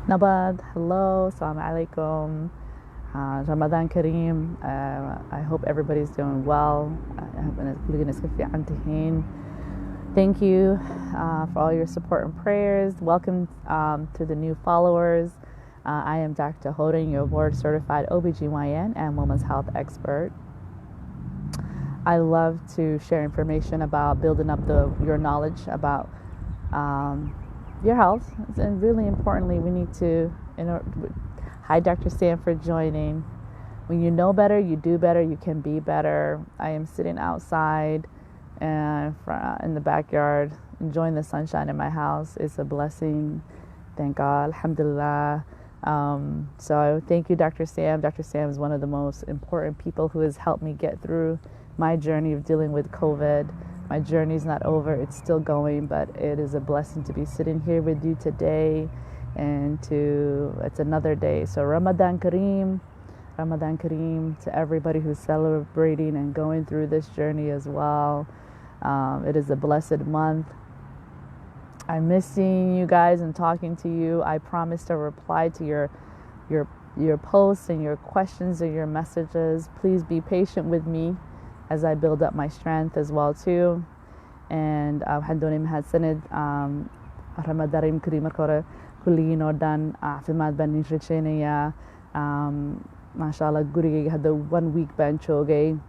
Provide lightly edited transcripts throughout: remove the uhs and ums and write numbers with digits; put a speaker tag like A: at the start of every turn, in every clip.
A: Nabad, hello, Assalamu alaikum, Ramadan Kareem. I hope everybody's doing well. Thank you for all your support and prayers. Welcome to the new followers. I am Dr. Hodan, your board certified OBGYN and women's health expert. I love to share information about building up your knowledge about your health, and really importantly, we need to. Hi, Dr. Sam, for joining. When you know better, you do better. You can be better. I am sitting outside and in the backyard, enjoying the sunshine in my house. It's a blessing. Thank God, alhamdulillah. So thank you, Dr. Sam. Dr. Sam is one of the most important people who has helped me get through my journey of dealing with COVID. My journey is not over, it's still going, but it is a blessing to be sitting here with you today, and it's another day. So Ramadan Kareem to everybody who's celebrating and going through this journey as well. It is a blessed month. I miss seeing you guys and talking to you. I promise to reply to your posts and your questions and your messages. Please be patient with me as I build up my strength as well too. And حدوني mahadsanid Ramadan Kareem marka hore kulligiin oo dhan caafimaad baan idin rajaynayaa. Mashaalaah gurigayga hadda 1 week baan joogay.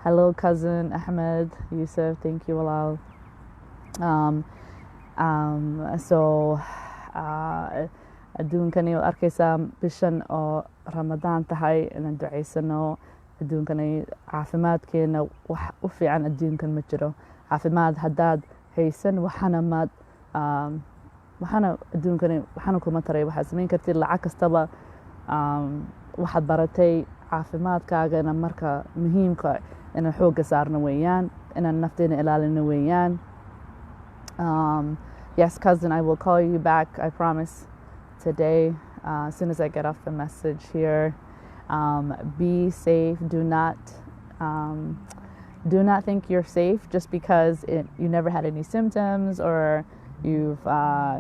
A: Hello cousin Ahmed Yusuf, thank you walaal. So adduunkani waad arkaysaa bishan oo Ramadaan tahay inaan ducaysano. adduunkani caafimaadkeena wax u fiican adduunkan ma jiro. Caafimaad haddaad haysan waxana adduunkani waxana kuma taray. Waxaad samayn kartid lacag kastaba, waxaad baratay caafimaadkaagana marka muhiimka inaan xooga saarno weeyaan, inaan nafteena ilaalino weeyaan. Yes cousin, I will call you back, I promise, today as soon as I get off the message here. Be safe. Do not think you're safe just because you never had any symptoms or you've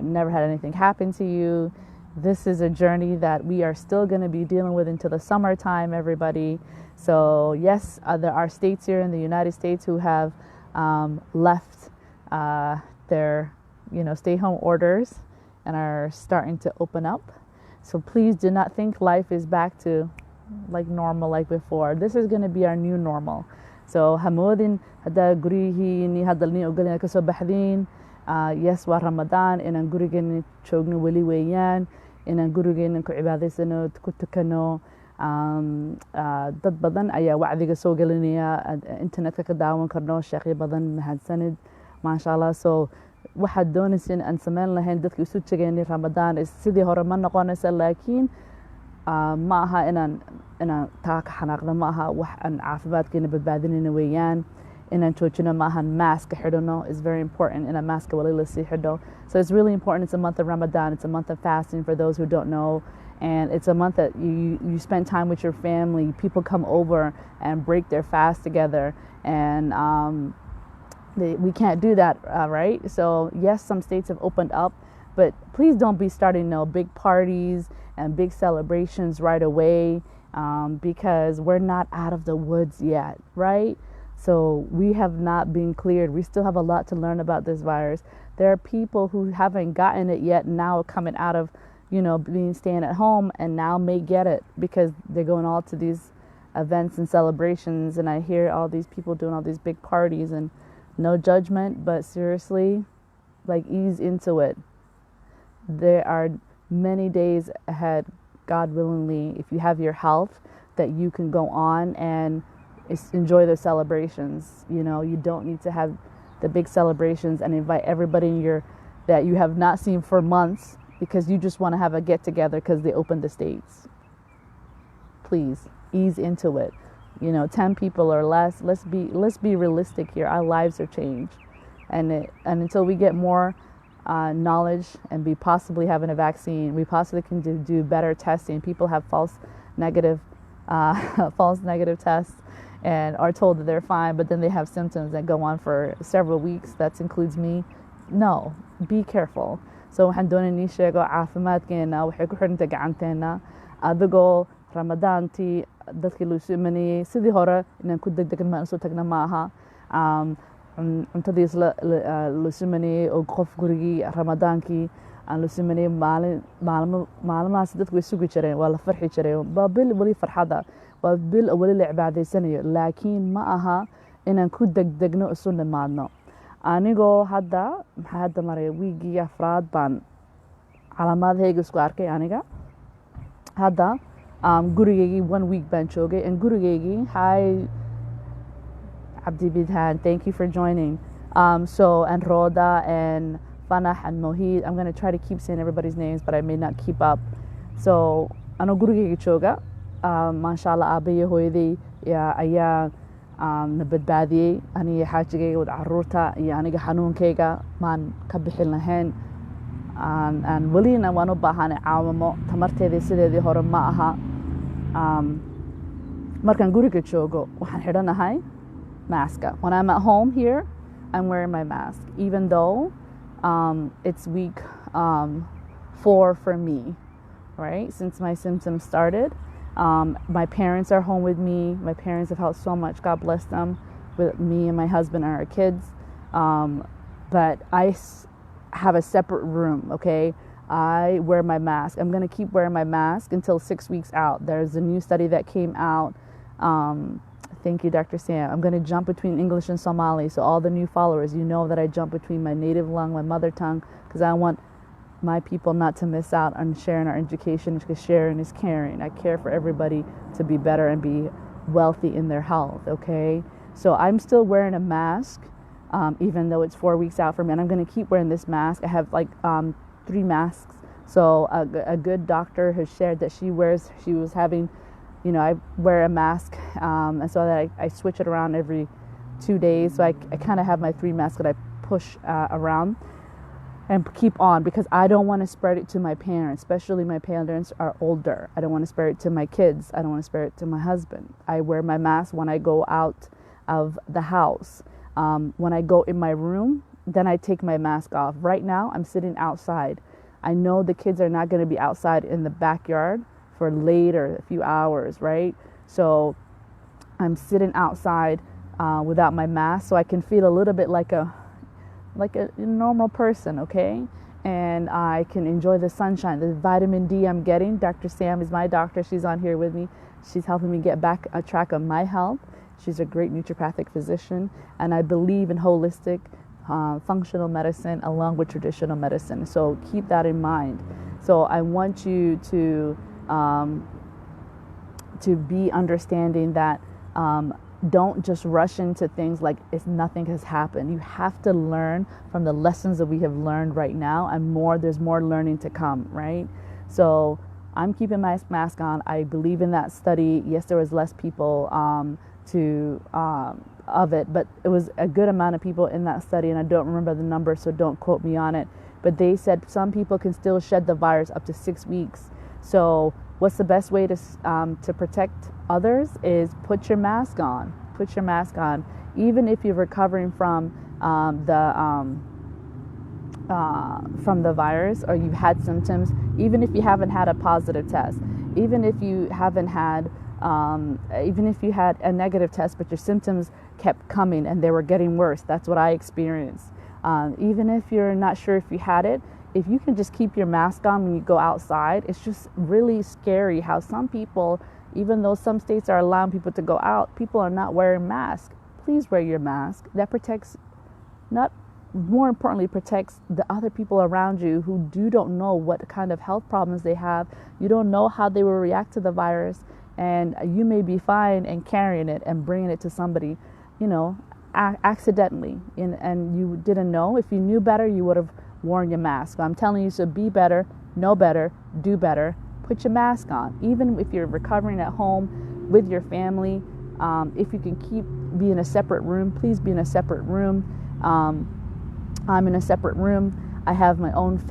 A: never had anything happen to you. This is a journey that we are still going to be dealing with until the summertime, everybody. So yes, there are states here in the United States who have left their stay-home orders and are starting to open up. So please do not think life is back to like normal like before. This is going to be our new normal. So hamoodin hadda gurihiini hadalni ogalina kasoo baxdiin. Yes, waa Ramadan, inaan gurigeena joogno weli weeyaan, inaan gurigeena ku cibaadaysano, ku tukano. Dad badan ayaa wacdiga soo gelinaya, internetka ka daawan karno, sheekhi badan, mahadsanid, mashallah. So waxaad doonaysin aan samayn lahayn dadka isu tagayni Ramadan sidii hore ma noqonaysa, laakiin ma aha inaan taa ka xanaaqno, ma aha wax aan caafimaadkeena badbaadinayna weeyaan. Inaan joojino ma ahan mask xidhano is very important. In a mask wali la sii xidho. So it's really important. It's a month of Ramadan. It's a month of fasting for those who don't know. And it's a month that you spend time with your family. People come over and break their fast together. And we can't do that, right? So yes, some states have opened up, but please don't be starting no big parties and big celebrations right away, because we're not out of the woods yet, right? So we have not been cleared. We still have a lot to learn about this virus. There are people who haven't gotten it yet now coming out of, being staying at home and now may get it because they're going all to these events and celebrations. And I hear all these people doing all these big parties, and no judgment, but seriously, like, ease into it. There are many days ahead, God willingly, if you have your health, that you can go on and enjoy the celebrations. You don't need to have the big celebrations and invite everybody that you have not seen for months because you just want to have a get together because they opened the states. Please ease into it. 10 people or less. Let's be realistic here. Our lives are changed, and until we get more knowledge and we possibly having a vaccine, we possibly can do better testing. People have false negative tests and are told that they're fine, but then they have symptoms that go on for several weeks. That includes me. No, be careful. so waxaan doonay inii sheego caafimaadkeena waxay ku xidhantay gacanteena adigoo ramadaantii dadkii laisu imanayey sidii hore inaan ku degdegan maan usoo tagna ma aha cuntadiis laisu imanayey oo qof gurigii ramadaankii aan laisu imanayey maalmahaas dadku way sugi jireen waa la farxi jireen waa bil weli farxada waa bil weli la cibaadaysanayo laakiin ma aha inaan ku degdegno isu nimaadno anigoo hadda maray wiigii afraad baan calaamaadahayga isku arkay aniga hadda gurigaygii 1 week baan joogay and gurigaygii hi Abdi Bidhan, thank you for joining. So and Roda and Fanah and Mohid, I'm going to try to keep saying everybody's names but I may not keep up. So ano gurigayga jooga Mashaalaah aabbayo hooyaday ayaa nabadbaadiyey aniga xaajigayga wada caruurta iyo aniga xanuunkayga maan ka bixin lahayn aan welina waan u baahanay caawimo tamarteedii sideedii hore ma aha markaan guriga joogo waxaan xidhanahay mask. When I'm at home here, I'm wearing my mask, even though it's week 4 for me, right? Since my symptoms started. My parents are home with me. My parents have helped so much, God bless them, with me and my husband and our kids. But I have a separate room, okay? I wear my mask. I'm going to keep wearing my mask until 6 weeks out. There's a new study that came out. Thank you, Dr. Sam. I'm going to jump between English and Somali. So all the new followers, you know that I jump between my native tongue, my mother tongue, because I want my people not to miss out on sharing our education, because sharing is caring. I care for everybody to be better and be wealthy in their health, okay? So I'm still wearing a mask, even though it's 4 weeks out for me. And I'm going to keep wearing this mask. I have like 3 masks. So a good doctor has shared that she was having, you know, I wear a mask, and so that I switch it around every 2 days. So I kind of have my 3 masks that I push around and keep on, because I don't want to spread it to my parents, especially my parents are older. I don't want to spread it to my kids. I don't want to spread it to my husband. I wear my mask when I go out of the house. When I go in my room, then I take my mask off. Right now, I'm sitting outside. I know the kids are not going to be outside in the backyard for later, a few hours, right? So I'm sitting outside without my mask, so I can feel a little bit like a normal person, okay? And I can enjoy the sunshine, the vitamin D I'm getting. Dr. Sam is my doctor. She's on here with me. She's helping me get back a track of my health. She's a great naturopathic physician, and I believe in holistic functional medicine along with traditional medicine. So keep that in mind. So I want you to be understanding that don't just rush into things like if nothing has happened. You have to learn from the lessons that we have learned right now, and there's more learning to come, right? So I'm keeping my mask on. I believe in that study. Yes, there was less people of it, but it was a good amount of people in that study, and I don't remember the number, so don't quote me on it. But they said some people can still shed the virus up to 6 weeks. So what's the best way to protect others is put your mask on. Put your mask on, even if you're recovering from the virus, or you've had symptoms, even if you haven't had a positive test, even if you haven't had even if you had a negative test but your symptoms kept coming and they were getting worse. That's what I experienced. Even if you're not sure if you had it, if you can just keep your mask on when you go outside. It's just really scary how some people, even though some states are allowing people to go out, people are not wearing masks. Please wear your mask. That protects, more importantly, protects the other people around you who don't know what kind of health problems they have. You don't know how they will react to the virus, and you may be fine and carrying it and bringing it to somebody, accidentally, and you didn't know. If you knew better, you would have worn your mask. So I'm telling you, so be better, know better, do better. Put your mask on, even if you're recovering at home with your family. If you can be in a separate room, please be in a separate room. I'm in a separate room. I have my own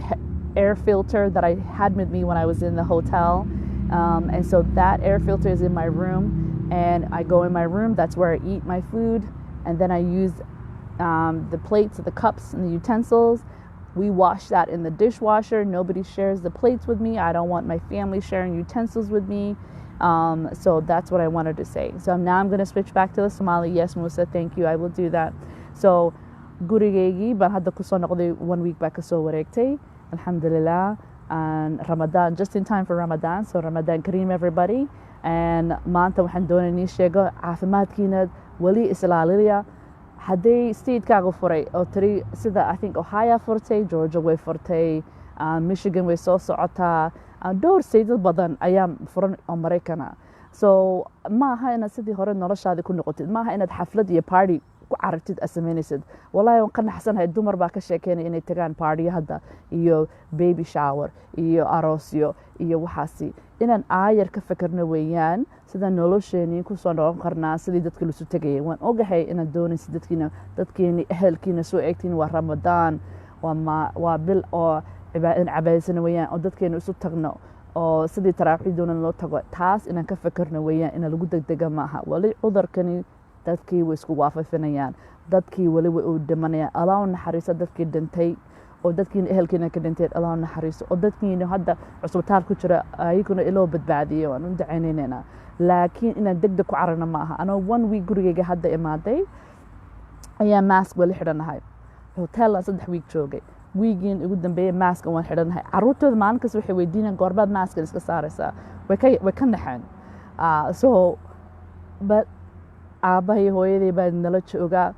A: air filter that I had with me when I was in the hotel. And so that air filter is in my room, and I go in my room. That's where I eat my food, and then I use the plates, the cups, and the utensils We wash that in the dishwasher. Nobody shares the plates with me. I don't want my family sharing utensils with me. So that's what I wanted to say. So now I'm going to switch back to the Somali. Yes, Musa, thank you. I will do that. So gurigeygii baan hadda kusoo noqday 1 week baa kasoo wareegtay. Alhamdulillah. And Ramadan, just in time for Ramadan. So Ramadan Kareem, everybody. And maanta waxaan doonay inii sheego caafimaadkiina wali islaaliya. Hadday statekaaga furay oo tiri sida I think Ohio furtay, Georgia way furtay, Michigan way soo socotaa, dhowr state badan ayaa furan oo Mareykan. So ma aha inaad sidii hore noloshaada ku noqotid, ma aha inaad xaflad iyo party ku carartid asameynaysid. Wallahi waan ka naxsanahay dumar baa ka sheekeynay inay tagaan party hadda iyo baby shower iyo aroosyo iyo waxaasi. Inaan aayar ka fikirno weeyaan sida nolosheeni ku soo noqon karnaa sidii dadka lu soo tagayay. Waan ogahay inaad doonaysid dadkeeni ehelkiina soo eegtiin waa Ramadan, waa bil oo cibaadaysan weeyaan oo dadkeena isu tagno oo sidii taraaxiiduna loo tago. Taas inaan ka fikirno weeyaan in lagu degdega ma aha. Wali cudurkani dadkii way isku waafafinayaan, dadkii wali way u dhimanayaan. Allah naxariiso dadkii dhintay oo dadkiina ehelkiina ka dhinteen, Allah naxariiso. oo dadkiina hadda cusbitaal ku jira ayaguna iloo badbaadiyo waan u ducaynaynaa. laakiin inaan degdeg ku cararno ma aha. Anoo 1 week gurigeyga hadda imaaday ayaa mask wali xidhanahay. Hotel 3 week joogay. Weegiin ugu dambeeyay mask waan xidhanahay. Caruurtooda maalin kasta waxay weydiinayaan goorbaad mask iska saaraysaa. way ka naxeen. So but aabahay hooyaday baa nala jooga,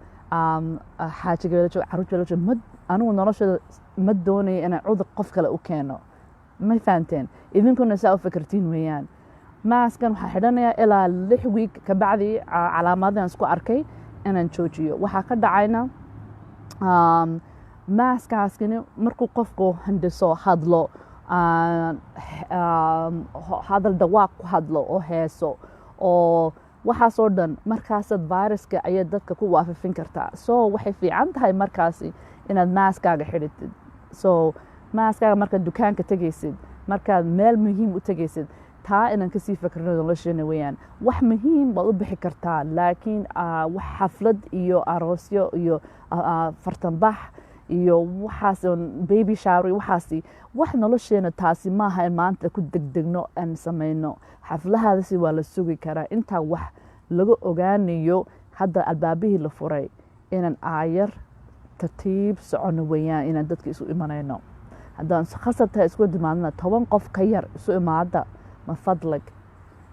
A: xaajigeeda jooga, caruurteeda jooga. Anigu noloshada ma doonay inaan cudur qof kale u keeno. Ma fahanteen? Idinkuna saa u fikirtiin weeyaan. Maskan waxaa xidhanayaa ilaa 6 week ka bacdi calaamadahan isku arkay inaan joojiyo. Waxaa ka dhacayna maskaskani markuu qofku handiso hadlo, hadal dawaaq ku hadlo oo heeso oo waxaasoo dhan markaasaad viruska ayaa dadka ku waafifin kartaa. So waxay fiican tahay markaasi inaad maskaaga xidhitid. So maskaaga markaad dukaanka tegaysid, markaad meel muhiim u tegaysid, taa inaan kasii fikirno nolosheena weeyaan. wax muhiim baad u bixi kartaa, laakiin wax xaflad iyo aroosyo iyo fartanbax iyo waxaas baby shower waxaasi wax nolosheena taasi maaha in maanta ku degdegno aan samayno. xafladahaasi waa la sugi karaa intaa wax laga ogaanayo. hadda albaabihii la furay inaan aayar tartiib socono weeyaan, inaan dadka isu imanayno. haddaan khasabtahay isku dimaadna 10 qof ka yar isu imaada ma fadlag.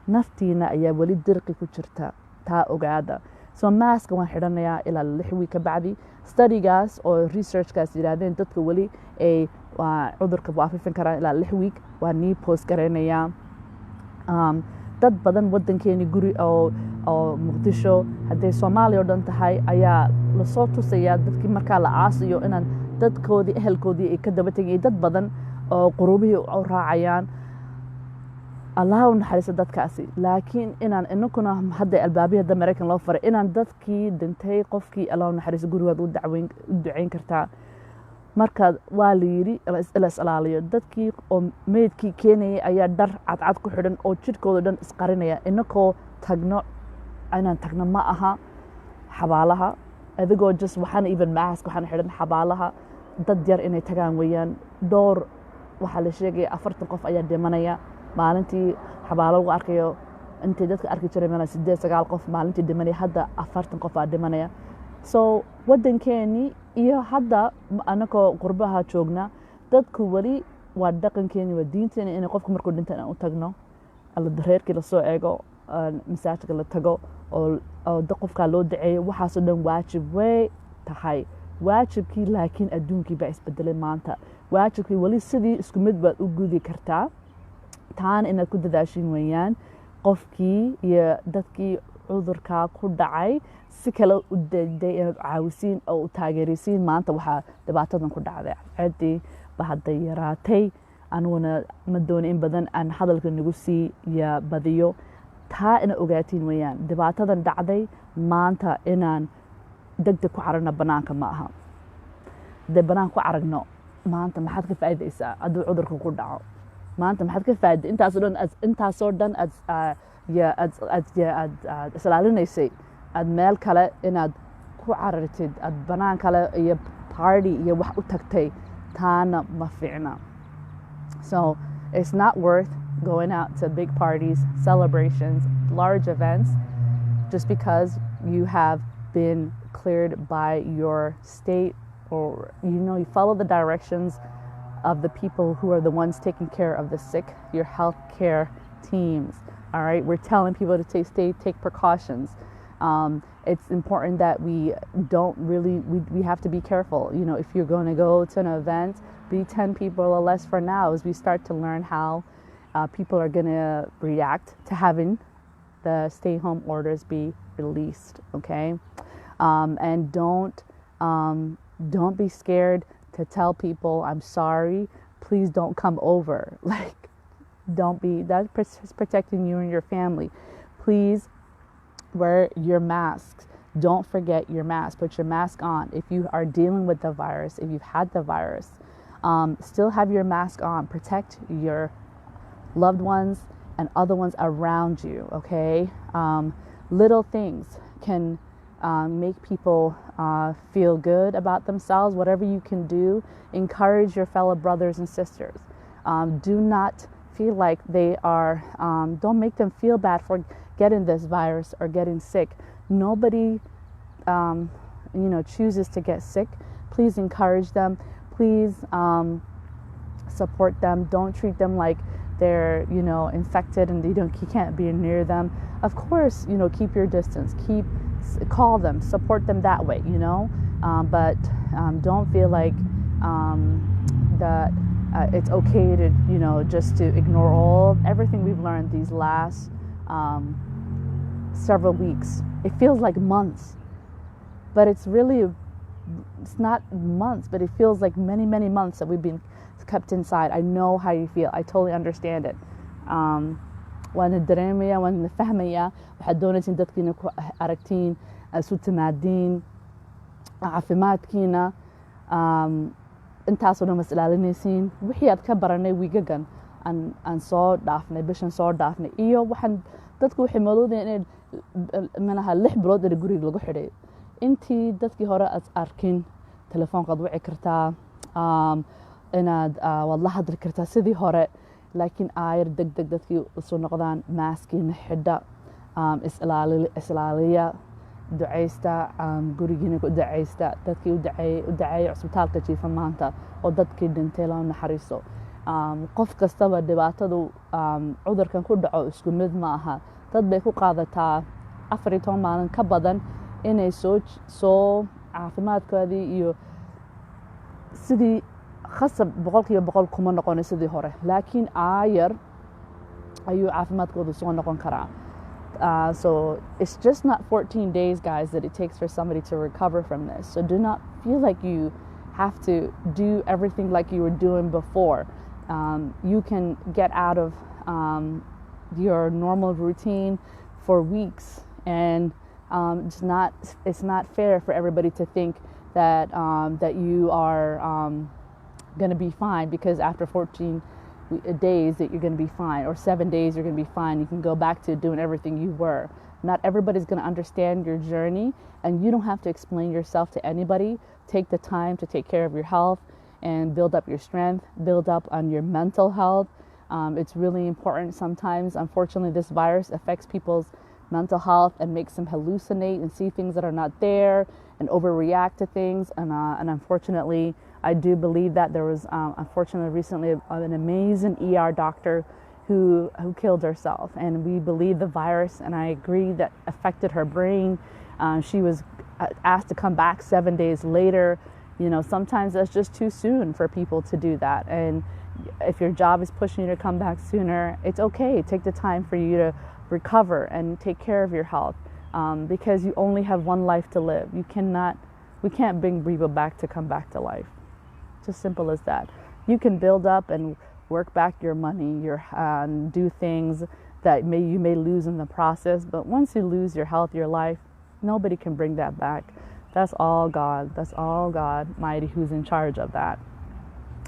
A: naftiina ayaa wali dirqi ku jirta, taa ogaada. So mask waan xidhanayaa ilaa 6 week ka bacdi. Studygaas oo researchkaas yiraahdeen dadka wali ay cudurka waafifin karaan ilaa 6 week waa nii post garanayaa. dad badan wadankeeni guri oo Muqdisho hadday Soomaaliya oo dhan tahay ayaa la soo tusaya dadkii markaa la aasiyo inaan dadkoodii ehelkoodii ay ka daba tegay. dad badan oo qurubihii u raacayaan. Allah naxariiso dadkaasi. laakiin inaan inakuna hadda albaabihi hadda Mareykan loo faray inaan dadkii dhintay qofkii Allah naxariiso gurigood u ducayn kartaa. marka waa la yiri la islaaliyo. dadkii oo meedkii keenayay ayaa dhar cadcad ku xidhan oo jirkooda dhan isqarinaya. inakoo tagno inaan tagno ma aha xabaalaha adigoo just waxaan even mask waxaan xidhan xabaalaha. dad yar inay tagaan weeyaan. dhowr waxaa la sheegaya 40 qof ayaa dhimanaya maalintii xabaalo lagu arkayo. intii dadka arki jiray meel 8-9 qof maalintii dhimanaya, hadda 40 qof aa dhimanaya. So wadankeeni iyo hadda anakoo qurbaha joogna dadku wali waa dhaqankeeni waa diinteeni in qofku markuu dhinto aan u tagno alla dareerkii la soo eego masaajidka la tago oo qofka loo duceeyo. waxaasoo dhan waajib way tahay. waajibkii laakiin adduunkii baa isbedelay maanta. waajibkii wali sidii isku mid baad u gudi kartaa. taana inaad ku dadaashin weeyaan. qofkii iyo dadkii cudurka ku dhacay si kale u dayday inaad caawisiin oo u taageerisiin. maanta waxaa dhibaatadan ku dhacday cadii ba hadda yaraatay. aniguna ma doono in badan aan hadalka nagu sii ya badiyo. taa ina ogaatiin weeyaan. dhibaatadan dhacday maanta inaan degdeg ku cararno banaanka ma aha. de banaan ku caragno maanta maxaad ka faa'iideysaa hadduu cudurka ku dhaco? maanta maxaad ka faa'iiday intaasoo dhan aad islaalinaysay aad meel kale inaad ku carartid, aad banaan kale iyo party iyo wax u tagtay. taana ma fiicna. So it's not worth going out to big parties, celebrations, large events, just because you have been cleared by your state, or you follow the directions of the people who are the ones taking care of the sick, your healthcare teams. All right, we're telling people to take precautions. It's important that we have to be careful. If you're going to go to an event, be 10 people or less for now, as we start to learn how people are going to react to having the stay-home orders be released. Okay, and don't be scared to tell people, I'm sorry, please don't come over. That's protecting you and your family. Please wear your masks. Don't forget your mask. Put your mask on. If you are dealing with the virus, if you've had the virus, still have your mask on. Protect your loved ones and other ones around you, okay? Little things can make people feel good about themselves. Whatever you can do, encourage your fellow brothers and sisters. Do not feel like they are, don't make them feel bad for getting this virus or getting sick. Nobody, chooses to get sick. Please encourage them. Please support them. Don't treat them like they're, infected and you can't be near them. Of course, keep your distance. Call them, support them that way, but don't feel like that it's okay to, just to ignore everything we've learned these last several weeks. It feels like months, but it's not months, but it feels like many, many months that we've been kept inside. I know how you feel. I totally understand it. وأنا دريمية وأنا فهمية وحدونتين دتكينا أركتين سوت مادين عافماتكينا intaasoo mas ilaalinaysiin wixii aad ka baranay wiigagan aan soo dhaafnay bishan soo dhaafnay iyo waxaan dadku waxay moodeen manaha 6 bilood ee guriga lagu xidhay intii dadkii hore aad arkin telefoonkaad wici kartaa inaad wad la hadli kartaa sidii hore laakiin aayar degdeg dadkii soo noqdaan maaskiina xidha islaaliya duceysta gurigiina ku duceysta dadkii u duceeyay cusbitaalka jiifa maanta oo dadkii dhintay la naxariiso qof kastaba dhibaatadu cudurkan ku dhaco isku mid ma aha dad bay ku qaadataa 14 maalin ka badan inay soo caafimaadkoodii iyo sidii khasab 100% kuma noqon sidii hore laakiin aayar ayuu caafimaadkoodu soo noqon karaa. So it's just not 14 days, guys, that it takes for somebody to recover from this. So do not feel like you have to do everything like you were doing before. You can get out of your normal routine for weeks, and it's not fair for everybody to think that that you are going to be fine because after 14 days that you're going to be fine, or 7 days you're going to be fine. You can go back to doing everything you were. Not everybody's going to understand your journey, and you don't have to explain yourself to anybody. Take the time to take care of your health and build up your strength, build up on your mental health. It's really important. Sometimes, unfortunately, this virus affects people's mental health and makes them hallucinate and see things that are not there and overreact to things. And unfortunately, I do believe that there was, unfortunately, recently an amazing ER doctor who killed herself. And we believe the virus, and I agree, that affected her brain. She was asked to come back 7 days later. Sometimes that's just too soon for people to do that. And if your job is pushing you to come back sooner, it's okay. Take the time for you to recover and take care of your health, because you only have one life to live. We can't bring people back to come back to life. It's as simple as that. You can build up and work back your money, do things that you may lose in the process, but once you lose your health, your life, nobody can bring that back. That's all God. That's all God Mighty who's in charge of that.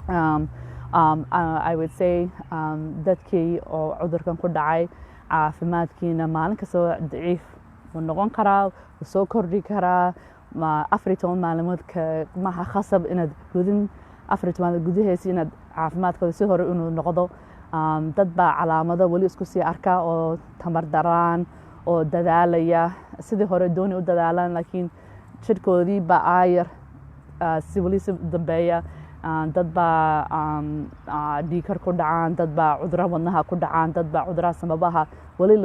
A: I would say dadkii oo cudurkan ku dhacay caafimaadkiina maalin kastoo daciif wuu noqon karaa, wuu soo kordhi karaa. 14 maalmood maaha khasab inaad gudin 14 gudaheeda inaad caafimaadkooda si hore inuu noqdo dad baa calaamado wali isku sii arka oo tamar daraan oo dadaalaya sidii hore dooni u dadaalaan laakiin jirkoodii baa aayar si wali si dambeeya dad baa dhiikar ku dhacaan dad baa cudurro wadnaha ku dhacaan dad baa cudurraha sababaha wali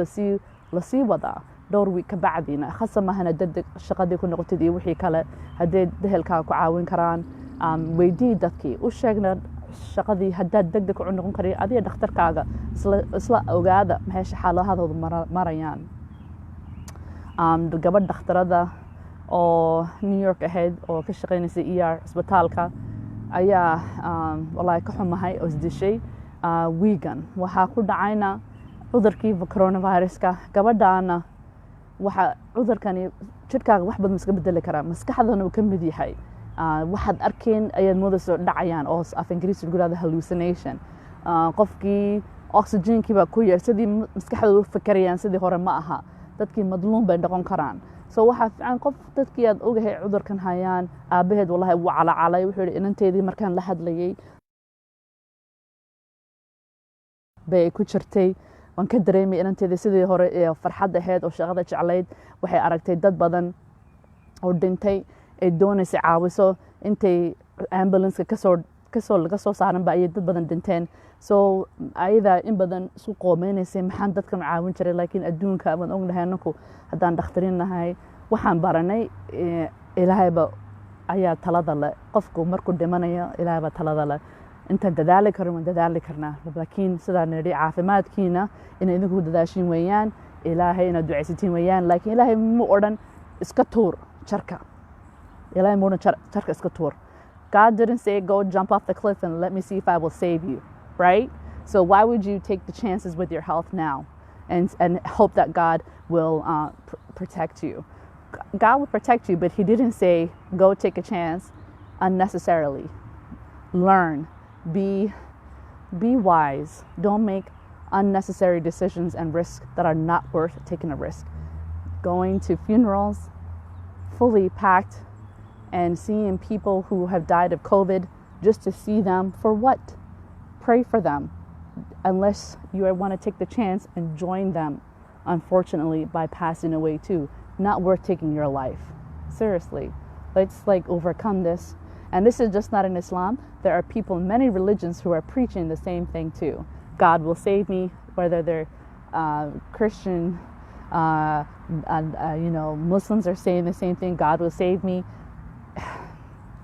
A: lasii wadaa dhowr wiig ka bacdiina khasa mahana degdeg shaqadii ku noqotid iyo wixii kale haddee dehelkaa ku caawin karaan weydii dadkii u sheegna shaqadii haddaad degdeg u noqon karin adiga dhakhtarkaaga isla ogaada maxay xaaladahooda marayaan gabadh dhakhtarada oo New York ahayd oo ka shaqaynaysa cisbitaalka ayaa wallaahi ka xumahay oo isdishay wiigan waxaa ku dhacayna cudurkii coronaviruska gabadhaana waxa cudurkani jirkaaga wax badan iska bedeli karaa maskaxdana uu ka mid yahay waxaad arkeen ayaad moodayso dhacayaan oo af ingiriisi lagu yiraahdo hallucination qofkii oxygenkii baa ku yar sidii maskaxdooda u fakarayaan sidii hore ma aha dadkii madluun bay noqon karaan so waxaa fiican qof dadkii aad ogahay cudurkan hayaan aabaheed wallahi wuu calacalay wuxuu yidhi inanteedii markaan la hadlayay bay ku jirtay waan ka dareemay inanteedii sidii hore ee farxad ahayd oo shaqada jeclayd waxay aragtay dad badan oo dhintay ay doonaysay caawiso intay ambulance laga soo saaran ba ayay dad badan dhinteen so ayada in badan isku qoomeynaysay maxaan dadkan caawin jiray laakiin adduunka waan ognahay anaku haddaan dhakhtarin nahay waxaan baranay ilaahayba ayaa talada leh qofku markuu dhimanayo ilaahayba talada leh intaan dadaali karin waan dadaali karnaa laakiin sidaan nidhi caafimaadkiina inay idinku dadaashin weeyaan ilaahay inaad ducaysatiin weeyaan laakiin ilaahay mu odhan iska tuur jarka ilaahay mu odhan jarka iska tuur God didn't say go jump off the cliff and let me see if I will save you, right? So why would you take the chances with your health now and hope that God will protect you? God will protect you, but he didn't say go take a chance unnecessarily. Learn, be wise. Don't make unnecessary decisions and risks that are not worth taking a risk. Going to funerals fully packed and seeing people who have died of COVID just to see them for what? Pray for them unless you want to take the chance and join them, unfortunately, by passing away too. Not worth taking your life. Seriously, let's overcome this. And this is just not in Islam. There are people in many religions who are preaching the same thing too. God will save me, whether they're Christian, Muslims are saying the same thing. God will save me.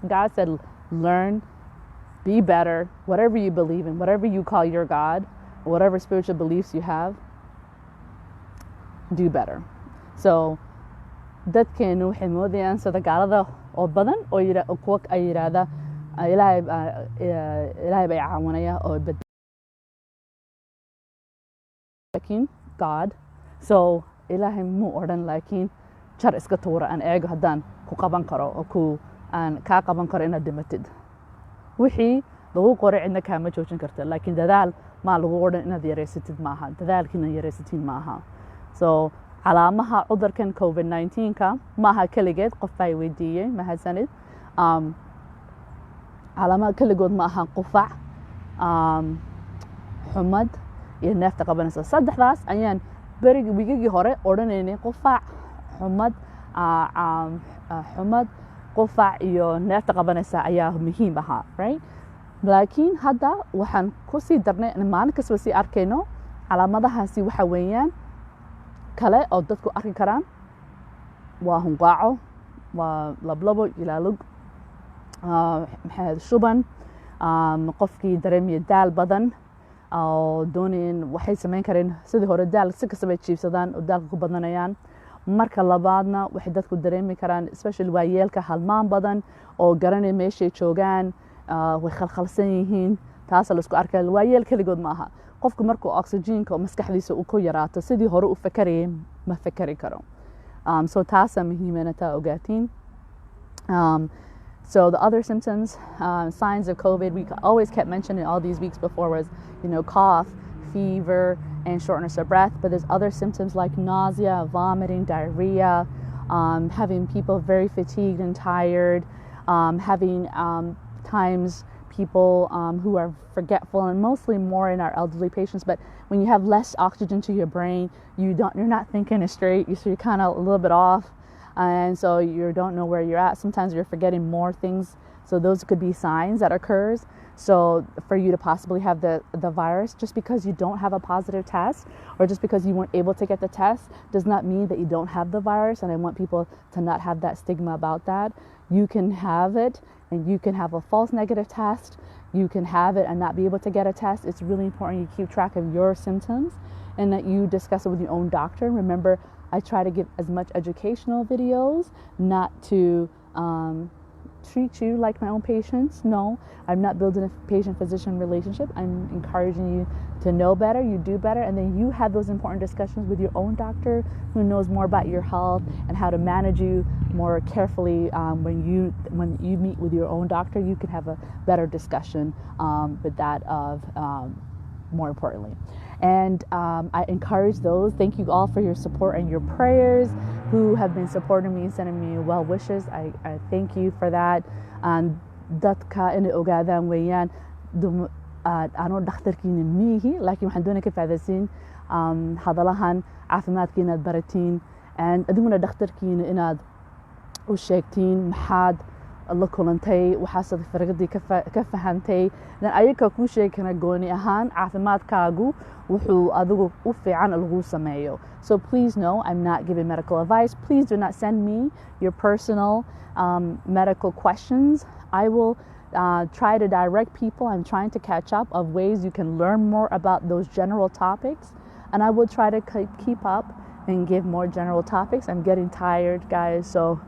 A: God said, learn, be better, whatever you believe in, whatever you call your God, whatever spiritual beliefs you have, do better. So, dadkeenu waxay moodayaan sida gaalada oo badan oo kuwa ay yiraahda ilaahay bay caawanaya oo laakiin God so ilaahay mu odhan laakiin jar iska tuura aan eego haddaan ku qaban karo oo aan kaa qaban karo inaad dhimatid wixii lagu qoray cidna kaama joojin karta laakiin dadaal maa lagu odhan inaad yareysatid maaha dadaalkiina yareysatiin maaha so calaamaha cudurkan COVID-19ka maaha keligeed qof baa weydiiyey mahadsanid calaamaha keligood ma aha qufac xumad iyo neefta qabanaysa saddexdaas ayaan wigigii hore odhanaynay qufac xumad qufac iyo neefta qabanaysa ayaa muhiim ahaa right laakiin hadda waxaan ku sii darnay maalin kasta sii arkayno calaamadahaasi waxa weeyaan kale oo dadku arki karaan waa hunqaaco waa lablabo ilaalug shuban qofkii dareemaya daal badan oo doonayeen waxay samayn kareen sidii hore daal si kastaba jiibsadaan oo daalka ku badanayaan marka labaadna waxay dadku dareemi karaan especially waayeelka halmaan badan oo garanaya meeshay joogaan way khalkhalsan yihiin taasa la isku arkay waayeel keligood ma aha qofku markuu oxygenka maskaxdiisa uu ku yaraato sidii hore u fakarayay ma fakari karo so taasa muhiimana taa ogaatiin so the other symptoms signs of COVID we always kept mentioning all these weeks before was cough fever and shortness of breath but there's other symptoms like nausea vomiting diarrhea having people very fatigued and tired having times people who are forgetful, and mostly more in our elderly patients. But when you have less oxygen to your brain, you're not thinking straight. So you're kind of a little bit off, and so you don't know where you're at. Sometimes you're forgetting more things. So those could be signs that occurs. So for you to possibly have the virus, just because you don't have a positive test or just because you weren't able to get the test does not mean that you don't have the virus. And I want people to not have that stigma about that. You can have it and you can have a false negative test. You can have it and not be able to get a test. It's really important you keep track of your symptoms and that you discuss it with your own doctor. Remember, I try to give as much educational videos, not to treat you like my own patients. No, I'm not building a patient-physician relationship. I'm encouraging you to know better, you do better, and then you have those important discussions with your own doctor who knows more about your health and how to manage you more carefully. When you meet with your own doctor, you can have a better discussion with that of more importantly. And I encourage those. Thank you all for your support and your prayers, who have been supporting me and sending me well wishes. I thank you for that. Dadka inay ogaadaan weeyaan anoo dhakhtarkiina miihi, laakiin waxaan doonaya ka faadaysiin hadalahan caafimaadka inaad baratiin, and adiguna dhakhtarkiina inaad u sheegtiin maxaad la kulantay, waxaasad farqadii ka fahantay, dan ayaga kuu sheegi kana gooni ahaan caafimaadkaagu wuxuu adigu u fiican lagu sameeyo. So please know I'm not giving medical advice. Please do not send me your personal medical questions. I will try to direct people. I'm trying to catch up of ways you can learn more about those general topics, and I will try to keep up and give more general topics. I'm getting tired, guys, so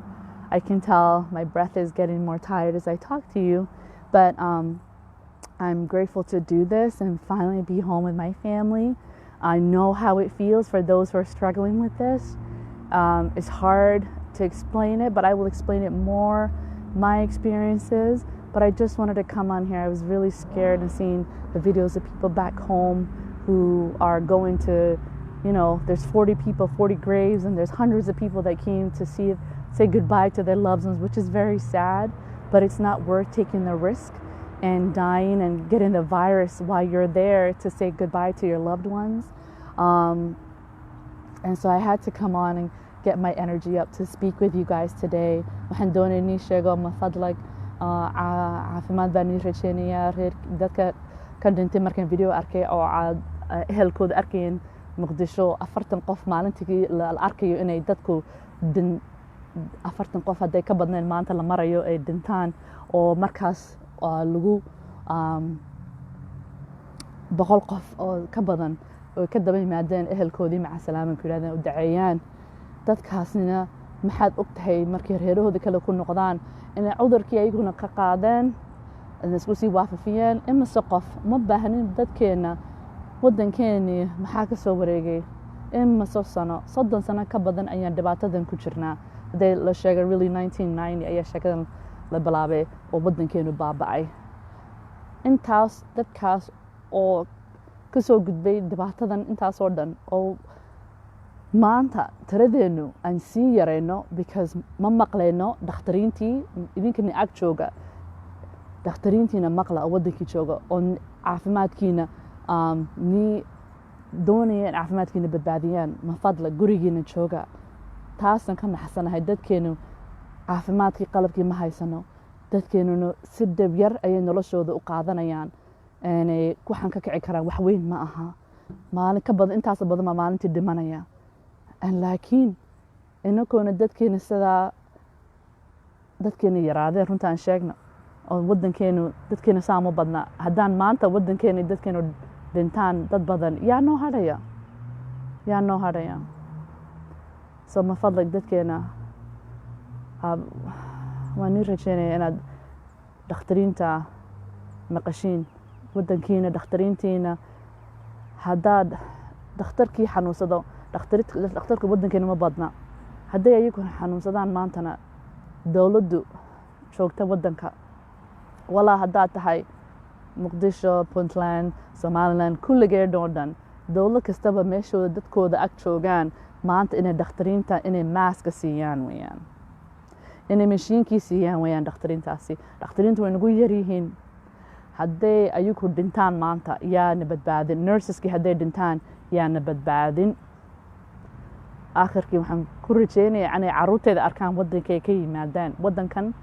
A: I can tell my breath is getting more tired as I talk to you, but I'm grateful to do this and finally be home with my family. I know how it feels for those who are struggling with this. It's hard to explain it, but I will explain it more, my experiences. But I just wanted to come on here. I was really scared and seeing the videos of people back home who are going to, there's 40 people, 40 graves, and there's hundreds of people that came to say goodbye to their loved ones, which is very sad, but it's not worth taking the risk and dying and getting the virus while you're there to say goodbye to your loved ones. And so I had to come on and get my energy up to speak with you guys today. waxaan doonay inii sheego ma fadlag caafimaad baan ii rajeynayaa reer dadka ka dhintay markaan video arkay oo ehelkooda arkayeen muqdisho 40 qof maalintii la arkayo inay dadku 40 qof hadday ka badneen maanta la marayo ay dhintaan oo markaas lagu 100 qof oo ka badan oo ka daba yimaadeen ehelkoodii maca salaama ku yiraahdeen u daceeyaan dadkaasina maxaad ogtahay markay reerahooda kale ku noqdaan inay cudurkii ayaguna ka qaadeen isku sii waafafiyeen imise qof ma baahnin dadkeena wadankeeni maxaa ka soo wareegay imise sano 30 sano ka badan ayaan dhibaatadan ku jirnaa haday la sheegay really 1990 ayaa sheekadan la bilaabay oo wadankeenu baaba'ay intaas dadkaas oo ka soo gudbay dhibaatadan intaas oo dhan oo maanta tiradeenu aan sii yareyno because ma maqleyno dhakhtariintii idinkana ag jooga dhakhtariintiina maqla wadankii jooga oo caafimaadkiina ni doonaya in caafimaadkiina badbaadiyaan ma fadla gurigiina jooga taasna ka naxsanahay dadkeenu caafimaadkii qalabkii ma haysano dadkeenuna si dhab yar ayay noloshooda u qaadanayaan inay waxaan ka kici karaan wax weyn ma aha maalin ka badan intaas badan ma maalintii dhimanaya laakiin inakoona dadkeena sidaa dadkeena yaraadeen runtaan sheegna oo wadankeenu dadkeena saamo badna haddaan maanta wadankeena dadkeenu dhintaan dad badan yaa noo hadhaya so ma fadlag dadkeena waan nii rajeynaya inaad dhakhtariinta maqashiin wadankiina dhakhtariintiina haddaad dhakhtarkii xanuunsado dhakhtarka wadankeena ma badna hadday ayagu xanuunsadaan maantana dowladdu joogta wadanka walaa haddaad tahay muqdisho puntland somaliland kulligeed oo dhan dowlad kastaba meeshooda dadkooda ag joogaan maanta inay dhakhtariinta inay maaska siiyaan weeyaan inay mashiinkii siiyaan weeyaan dhakhtariintaasi dhakhtariintu way nagu yaryihiin hadday ayagu dhintaan maanta yaana badbaadin nurseski hadday dhintaan yaana badbaadin aakhirkii waxaan ku rajeynayaa inay carruurteeda arkaan waddankay ka yimaadeen waddankan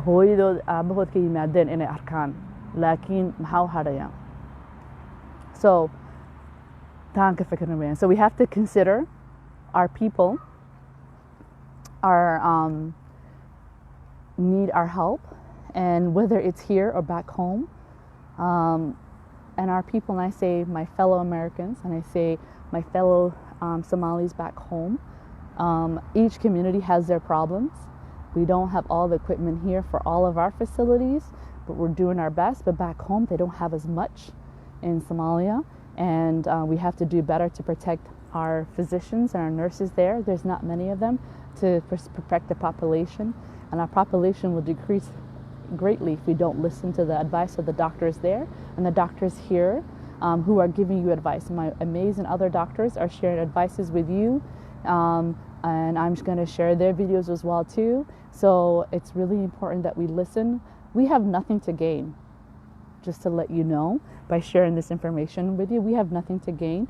A: hooyadood aabahood ka yimaadeen inay arkaan laakiin maxaa u hadhaya so taan ka fikirna weeyaan so we have to consider our people our need our help and whether it's here or back home and our people, and I say my fellow Americans and I say my fellow Somalis back home, each community has their problems. We don't have all the equipment here for all of our facilities, but we're doing our best. But back home they don't have as much in Somalia, and we have to do better to protect our physicians and our nurses there. There's not many of them to protect the population, and our population will decrease greatly if we don't listen to the advice of the doctors there and the doctors here who are giving you advice. My amazing other doctors are sharing advices with you, and I'm just going to share their videos as well too. So it's really important that we listen. We have nothing to gain, just to let you know, by sharing this information with you. We have nothing to gain.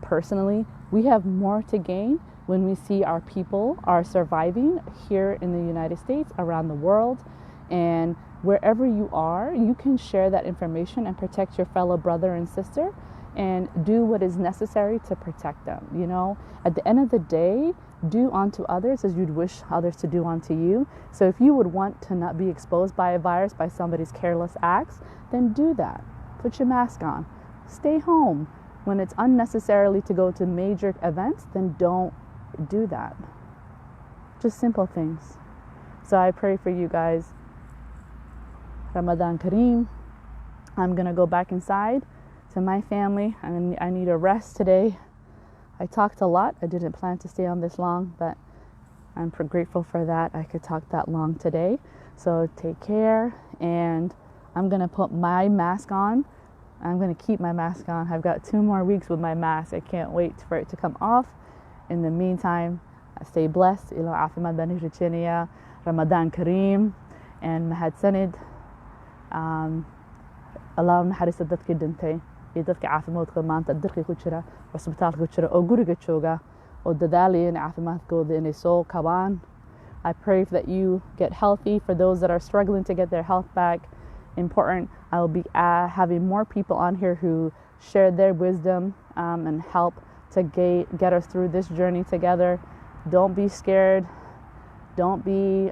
A: Personally, we have more to gain when we see our people are surviving here in the United States, around the world, and wherever you are, you can share that information and protect your fellow brother and sister and do what is necessary to protect them. You know, at the end of the day, do unto others as you'd wish others to do unto you. So if you would want to not be exposed by a virus by somebody's careless acts, then do that. Put your mask on. Stay home. When it's unnecessarily to go to major events, then don't do that. Just simple things. So I pray for you guys. Ramadan Kareem. I'm going to go back inside to my family. I need a rest today. I talked a lot. I didn't plan to stay on this long, but I'm grateful for that. I could talk that long today. So take care, and I'm going to put my mask on. I'm going to keep my mask on. I've got 2 more weeks with my mask. I can't wait for it to come off. In the meantime, stay blessed. Ila afimad bani Richenia, Ramadan Kareem, and mahad sanid. Allah naxariista dadkii dhintay iyo dadka caafimaadkooda maanta dirqi ku jira cusbitaalka ku jira oo guriga jooga oo dadaalaya in caafimaadkooda inay soo kabaan. I pray that you get healthy. For those that are struggling to get their health back, important. I will be having more people on here who share their wisdom and help to get us through this journey together. Don't be scared. Don't be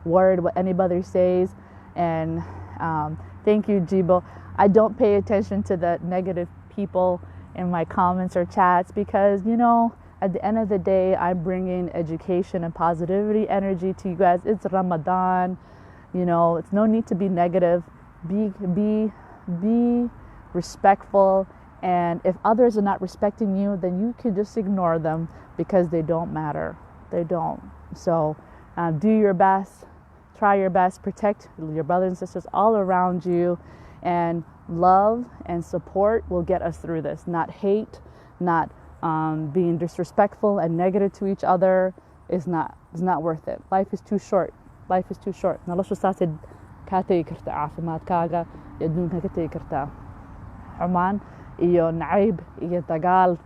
A: worried what anybody says. And thank you, Jibo. I don't pay attention to the negative people in my comments or chats because, you know, at the end of the day, I'm bringing education and positivity energy to you guys. It's Ramadan, you know, it's no need to be negative. Be respectful, and if others are not respecting you, then you can just ignore them because they don't matter. They don't. So do your best. Try your best, protect your brothers and sisters all around you, and love and support will get us through this. Not hate, not being disrespectful and negative to each other is not worth it. Life is too short. Life is too short. Nolosha saasid ka tagi karta caafimaadkaaga iyo adduunka ka tagi kartaa. Xumaan iyo nacayb iyo dagaal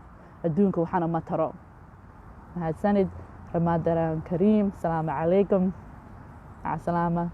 A: adduunka waxana ma taro. Mahadsanid. Ramadan Kareem. Assalamu alaikum. Assalamu.